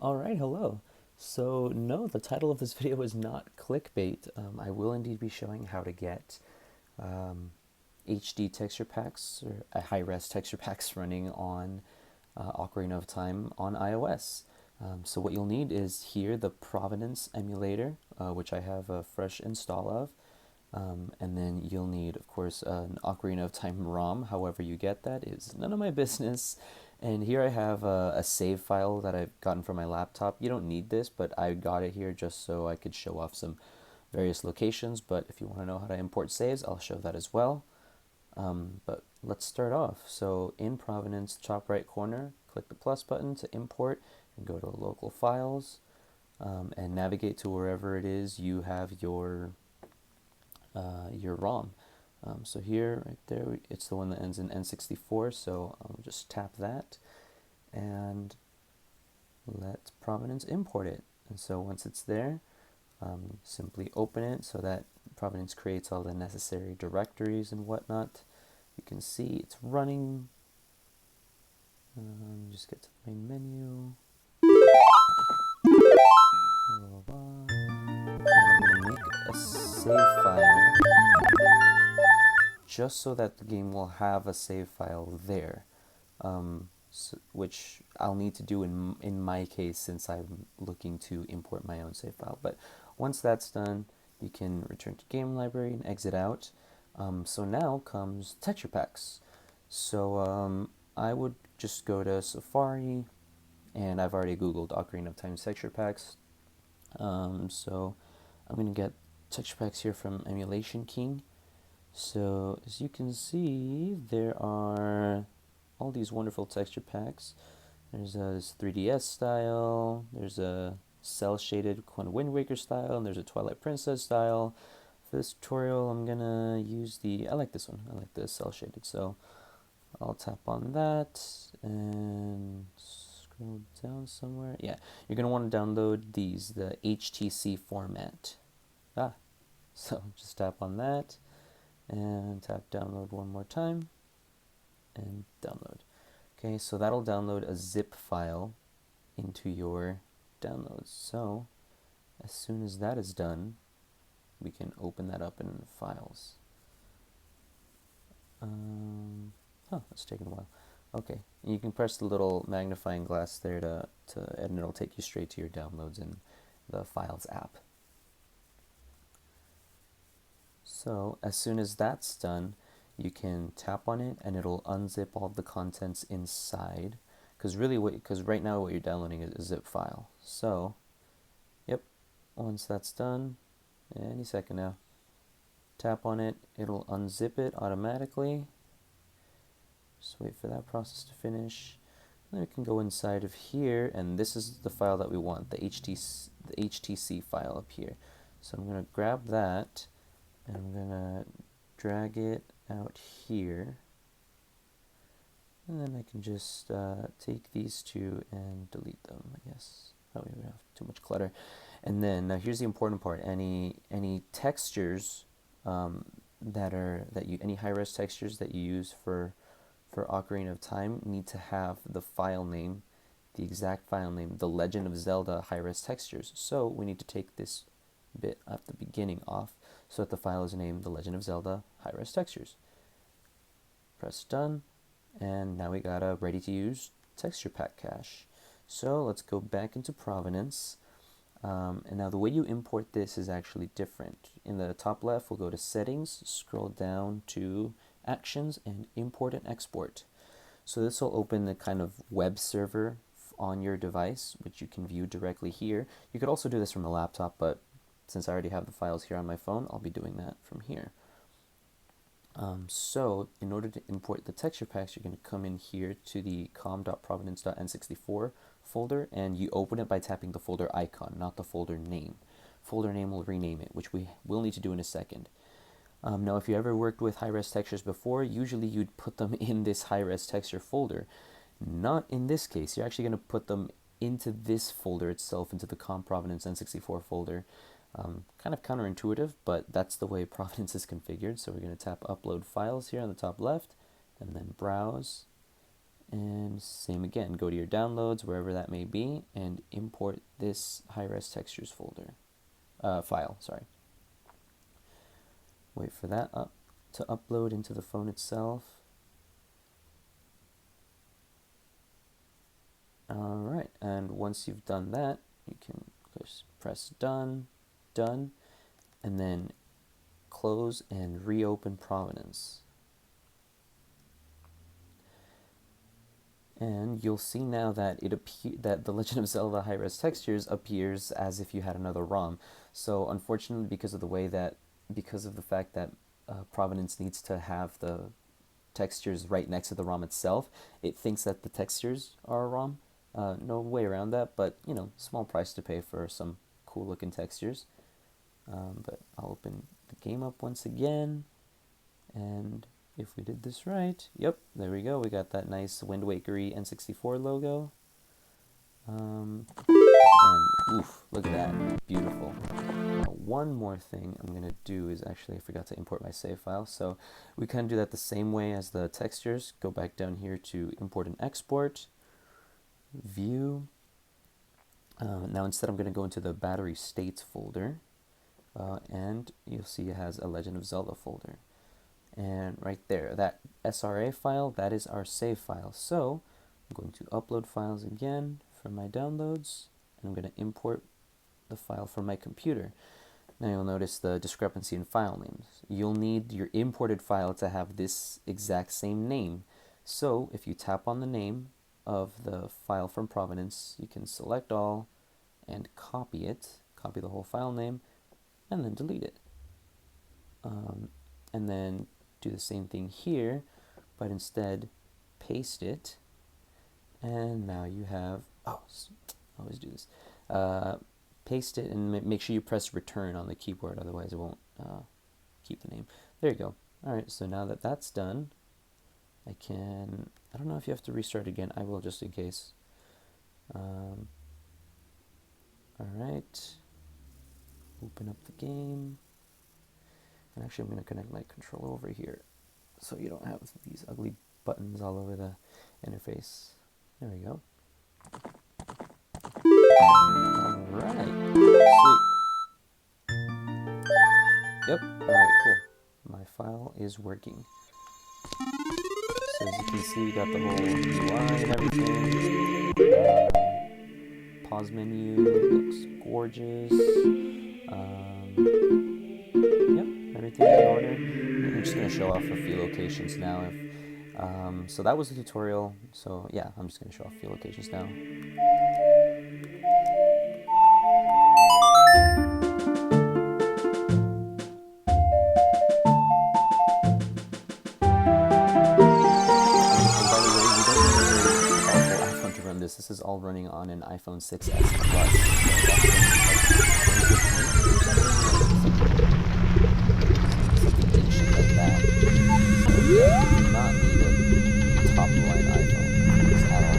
All right, hello. So, no, the title of this video is not clickbait. I will indeed be showing how to get um, HD texture packs or high-res texture packs running on Ocarina of Time on iOS. So what you'll need is here the Provenance emulator, which I have a fresh install of. And then you'll need, of course, an Ocarina of Time ROM. However you get that is none of my business. And here I have a save file that I've gotten from my laptop. You don't need this, but I got it here just so I could show off some various locations. But if you want to know how to import saves, I'll show that as well. But let's start off. So in Provenance, top right corner, click the plus button to import and go to local files, and navigate to wherever it is you have your ROM. So here, right there, it's the one that ends in N64, so I'll just tap that and let Provenance import it. And so once it's there, simply open it so that Provenance creates all the necessary directories and whatnot. You can see it's running. Just get to the main menu. Blah, blah, blah. And I'm going to make a save file just so that the game will have a save file there, which I'll need to do in my case since I'm looking to import my own save file. But once that's done, you can return to game library and exit out. So now comes texture packs. So I would just go to Safari, and I've already Googled Ocarina of Time texture packs. So I'm going to get texture packs here from Emulation King. So as you can see, there are all these wonderful texture packs. There's this 3DS style, there's a cell shaded Wind Waker style, and there's a Twilight Princess style. For this tutorial, I'm gonna use I like this one, I like the cell shaded. So I'll tap on that and scroll down somewhere. Yeah, you're gonna want to download the HTC format. So just tap on that and tap download one more time and download. Okay, so that'll download a zip file into your downloads. So as soon as that is done, we can open that up in files. It's taking a while. Okay, you can press the little magnifying glass there and it'll take you straight to your downloads in the Files app. So as soon as that's done, you can tap on it and it'll unzip all the contents inside. Because right now what you're downloading is a zip file. So, yep, once that's done, any second now, tap on it, it'll unzip it automatically. Just wait for that process to finish. Then we can go inside of here, and this is the file that we want, the HTC file up here. So I'm going to grab that, and I'm going to drag it out here. And then I can just take these two and delete them, I guess. That way we don't have too much clutter. And then now here's the important part. Any textures any high-res textures that you use for Ocarina of Time need to have the file name, the exact file name, The Legend of Zelda high-res textures. So we need to take this bit at the beginning off so that the file is named The Legend of Zelda high-res textures. Press done, and now we got a ready-to-use texture pack cache. So let's go back into Provenance. And now the way you import this is actually different. In the top left, we'll go to Settings, scroll down to Actions, and Import and Export. So this will open the kind of web server on your device, which you can view directly here. You could also do this from a laptop, but since I already have the files here on my phone, I'll be doing that from here. So in order to import the texture packs, you're going to come in here to the com.provenance.n64 folder, and you open it by tapping the folder icon, not the folder name. Folder name will rename it, which we will need to do in a second. Now, if you ever worked with high-res textures before, usually you'd put them in this high-res texture folder. Not in this case. You're actually going to put them into this folder itself, into the com provenance n64 folder. Kind of counterintuitive, but that's the way Provenance is configured. So we're going to tap Upload Files here on the top left, and then Browse. And same again, go to your downloads, wherever that may be, and import this high-res textures folder, file, sorry. Wait for that to upload into the phone itself. Alright, and once you've done that, you can just press done, and then close and reopen Provenance. And you'll see now that that the Legend of Zelda high-res textures appears as if you had another ROM. So unfortunately, because of the fact that Provenance needs to have the textures right next to the ROM itself, it thinks that the textures are a ROM. No way around that, but you know, small price to pay for some cool looking textures. But I'll open the game up once again, and if we did this right, yep, there we go. We got that nice Wind Waker-y N64 logo. And oof, look at that, beautiful. One more thing I'm gonna do is actually I forgot to import my save file. So we kind of do that the same way as the textures. Go back down here to import and export, view. Now instead I'm gonna go into the battery states folder, and you'll see it has a Legend of Zelda folder. And right there, that SRA file, that is our save file. So I'm going to upload files again from my downloads, and I'm going to import the file from my computer. Now you'll notice the discrepancy in file names. You'll need your imported file to have this exact same name. So if you tap on the name of the file from Provenance, you can select all and copy it, copy the whole file name, and then delete it. And then do the same thing here, but instead paste it, and now you have, I always do this, paste it and make sure you press return on the keyboard, otherwise it won't keep the name. There you go. Alright, so now that that's done, I don't know if you have to restart again, I will just in case. Alright, open up the game. And actually I'm going to connect my controller over here so you don't have these ugly buttons all over the interface. There we go. Alright, sweet. Yep, alright, cool. My file is working. So as you can see, we got the whole UI and everything. Pause menu looks gorgeous. Everything in order. I'm just going to show off a few locations now. So that was the tutorial. So yeah, I'm just going to show off a few locations now. And by the way, you don't need a powerful iPhone to run this. This is all running on an iPhone 6s Plus. You do not need a top-of-the-line iPhone at all.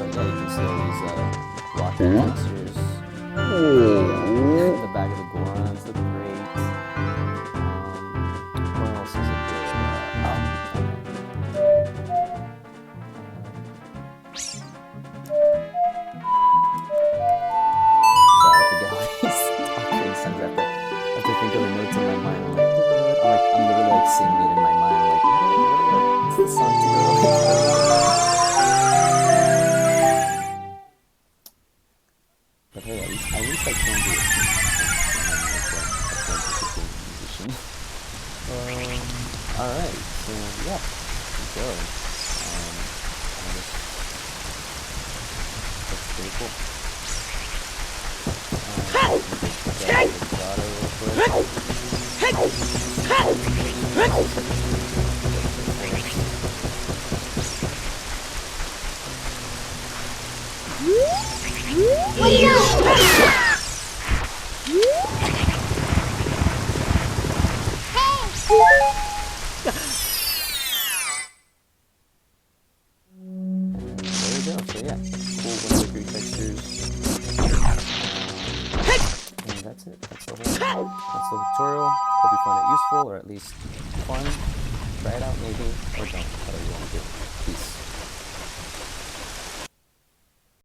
So yeah, you can see all these rocket textures. The back of the Gorons look great. What else is it good? Sorry, I forget all these talking songs. I have to think of the notes in my mind. I'm literally like singing it in my mind. I'm like, what's the song to go? But hey, at least I can do it. Musician. Alright, so yeah, let's go. That's pretty cool. creatures. And that's it. That's the tutorial. Hope you find it useful or at least fun. Try it out maybe, or don't.